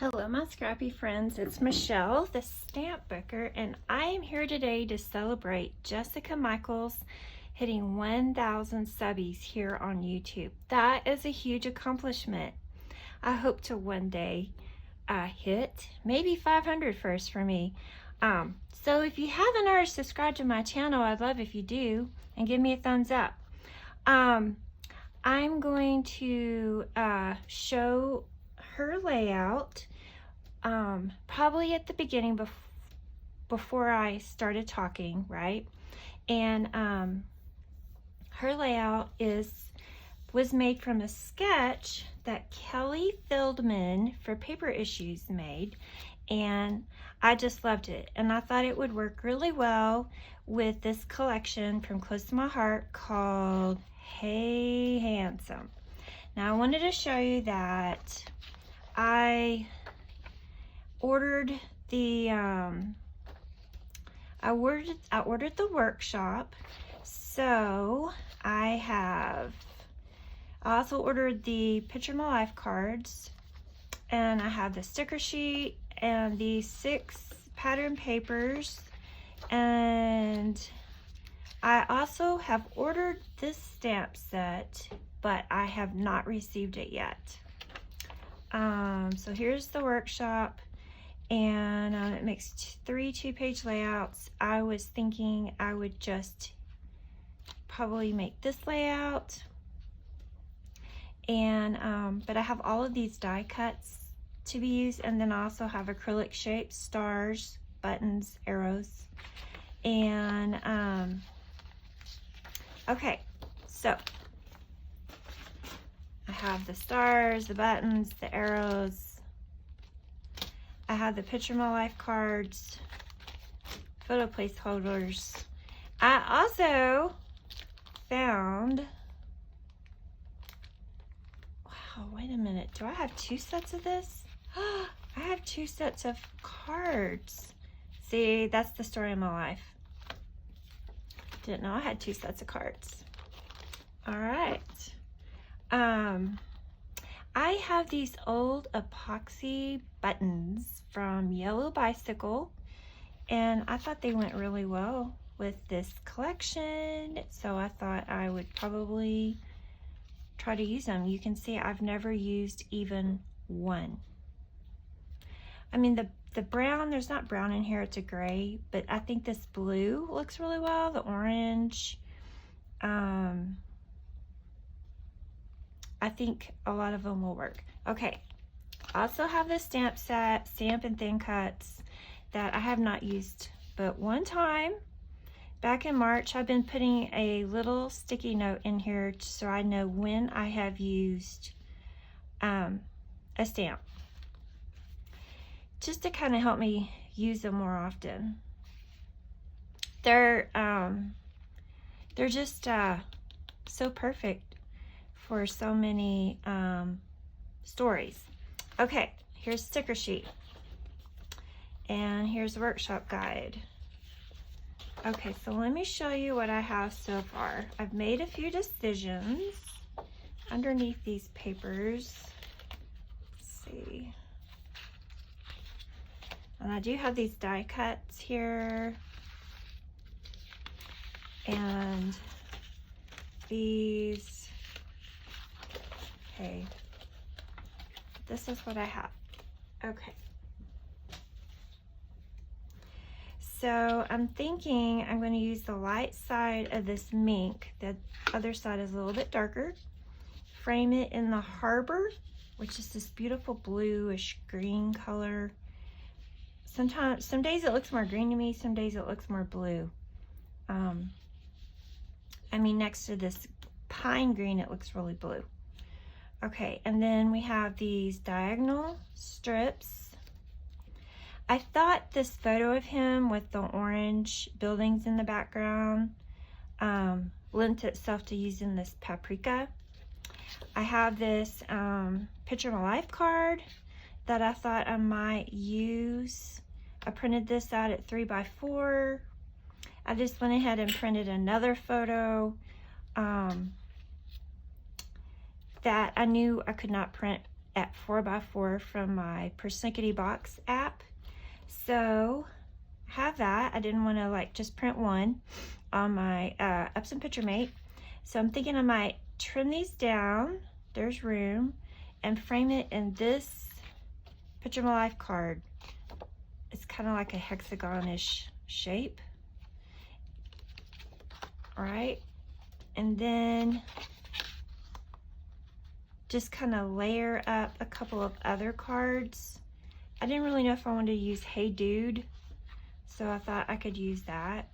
Hello my scrappy friends, it's Michelle, the stamp booker, and I am here today to celebrate Jessica Michaels hitting 1,000 subbies here on YouTube. That is a huge accomplishment. I hope to one day hit maybe 500 first for me. So if you haven't already subscribed to my channel, I'd love if you do and give me a thumbs up. I'm going to show her layout probably at the beginning before I started talking, right? And her layout was made from a sketch that Kelly Feldman for Paper Issues made, and I just loved it, and I thought it would work really well with this collection from Close to My Heart called Hey Handsome. Now I wanted to show you that I ordered the I ordered the workshop. So I also ordered the Picture My Life cards, and I have the sticker sheet and the 6 pattern papers, and I also have ordered this stamp set, but I have not received it yet. So here's the workshop, and it makes 3 2-page layouts. I was thinking I would just probably make this layout, and but I have all of these die cuts to be used, and then I also have acrylic shapes, stars, buttons, arrows, and okay, so I have the stars, the buttons, the arrows. I have the Picture My Life cards, photo placeholders. I also found, wow, wait a minute. Do I have 2 sets of this? I have 2 sets of cards. See, that's the story of my life. Didn't know I had 2 sets of cards. All right. I have these old epoxy buttons from Yellow Bicycle, and I thought they went really well with this collection, so I thought I would probably try to use them. You can see I've never used even one. I mean, the brown, there's not brown in here, it's a gray, but I think this blue looks really well, the orange. I think a lot of them will work. Okay, I also have this stamp set, stamp and thin cuts, that I have not used but one time. Back in March, I've been putting a little sticky note in here so I know when I have used a stamp, just to kind of help me use them more often. They're just so perfect for so many stories. Okay, here's sticker sheet, and here's the workshop guide. Okay, so let me show you what I have so far. I've made a few decisions underneath these papers. Let's see. And I do have these die cuts here, and these. Okay, this is what I have. Okay, so I'm thinking I'm going to use the light side of this mink. The other side is a little bit darker. Frame it in the Harbor, which is this beautiful bluish green color. Some days it looks more green to me, some days it looks more blue. I mean, next to this pine green, it looks really blue. Okay, and then we have these diagonal strips. I thought this photo of him with the orange buildings in the background lent itself to using this paprika. I have this Picture My Life card that I thought I might use. I printed this out at 3x4. I just went ahead and printed another photo that I knew I could not print at 4x4 from my Persnickety Box app. So have that. I didn't want to like just print one on my Epson Picture Mate. So I'm thinking I might trim these down, there's room, and frame it in this Picture My Life card. It's kind of like a hexagon-ish shape. All right, and then just kind of layer up a couple of other cards. I didn't really know if I wanted to use Hey Dude, so I thought I could use that.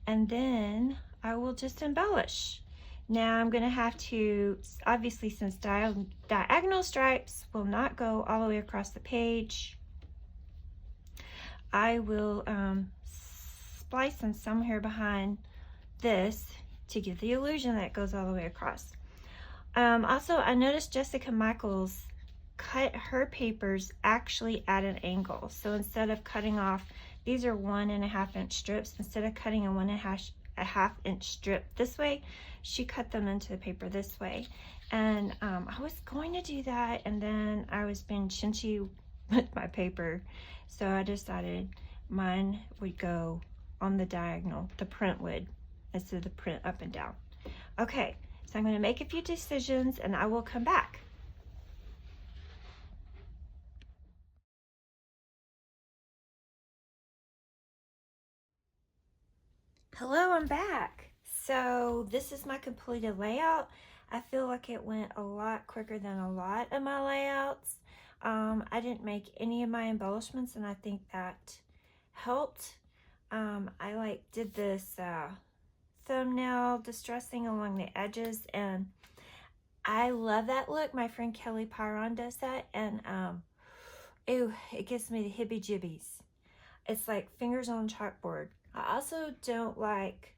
And then I will just embellish. Now I'm gonna have to, obviously since diagonal stripes will not go all the way across the page, I will splice them somewhere behind this to give the illusion that it goes all the way across. Also, I noticed Jessica Michaels cut her papers actually at an angle. So instead of cutting off, these are 1.5 inch strips, instead of cutting a 1.5 inch strip this way, she cut them into the paper this way. And I was going to do that, and then I was being chinchy with my paper, so I decided mine would go on the diagonal, the print would, instead of the print up and down. Okay, so I'm going to make a few decisions and I will come back. Hello, I'm back. So this is my completed layout. I feel like it went a lot quicker than a lot of my layouts. I didn't make any of my embellishments, and I think that helped. I did this thumbnail distressing along the edges, and I love that look. My friend Kelly Pyron does that, and ew, it gives me the heebie-jeebies. It's like fingers on chalkboard. I also don't like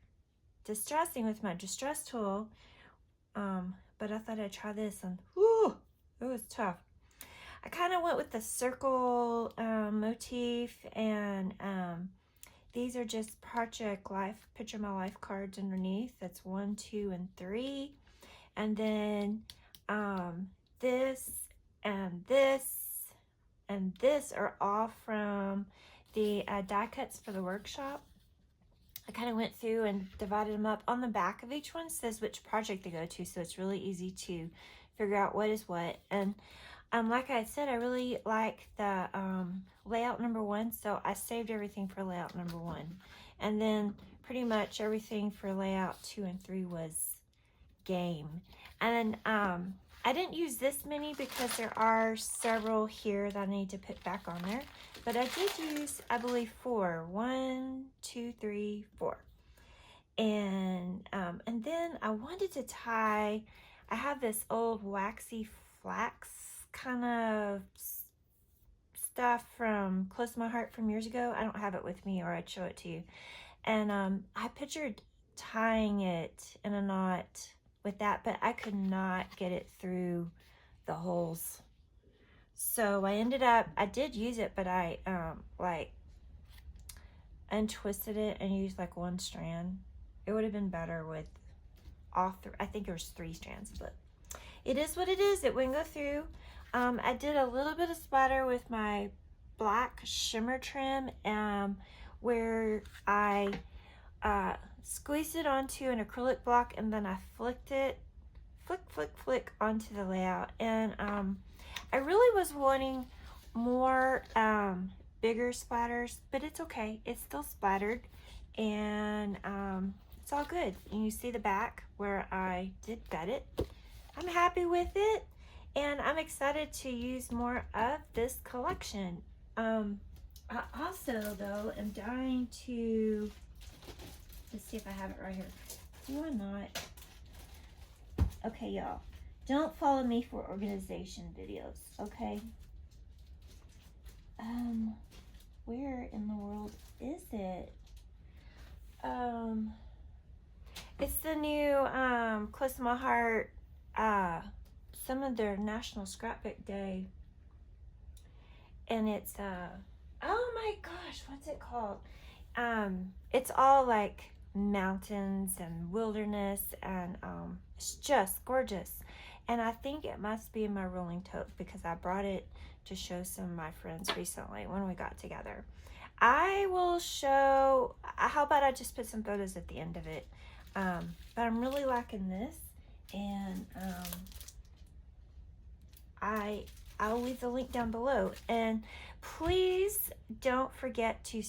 distressing with my distress tool, but I thought I'd try this, and whoo, it was tough. I kind of went with the circle motif, and these are just Project Life, Picture My Life cards underneath. That's 1, 2, and 3. And then this and this and this are all from the die cuts for the workshop. I kind of went through and divided them up. On the back of each one says which project they go to, so it's really easy to figure out what is what. And like I said, I really like the layout number 1, so I saved everything for layout number 1. And then pretty much everything for layout 2 and 3 was game. And I didn't use this many because there are several here that I need to put back on there. But I did use, I believe, 4. 1, 2, 3, 4. And then I wanted to tie, I have this old waxy flax kind of stuff from Close to My Heart from years ago. I don't have it with me, or I'd show it to you. And I pictured tying it in a knot with that, but I could not get it through the holes. So I ended up, I did use it, but I like untwisted it and used like 1 strand. It would have been better with all three. I think there was 3 strands, but it is what it is. It wouldn't go through. I did a little bit of splatter with my black shimmer trim, where I squeezed it onto an acrylic block, and then I flicked it, flick onto the layout. And I really was wanting more bigger splatters, but it's okay. It's still splattered, and it's all good. And you see the back where I did gut it. I'm happy with it, and I'm excited to use more of this collection. I also, though, am dying to, let's see if I have it right here. Do I not? Okay, y'all. Don't follow me for organization videos, okay? Where in the world is it? It's the new Close to My Heart, some of their National Scrapbook Day. And it's oh my gosh, what's it called? It's all like mountains and wilderness, and it's just gorgeous. and I think it must be in my rolling tote because I brought it to show some of my friends recently when we got together. I will show, how about I just put some photos at the end of it. But I'm really liking this, and I'll leave the link down below. And please don't forget to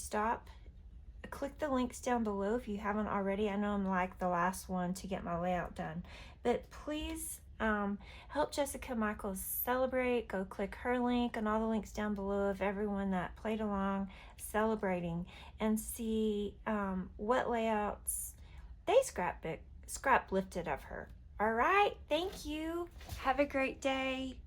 click the links down below if you haven't already. I know I'm like the last one to get my layout done, but please help Jessica Michaels celebrate. Go click her link and all the links down below of everyone that played along celebrating, and see what layouts they scrap lifted of her. All right, thank you. Have a great day.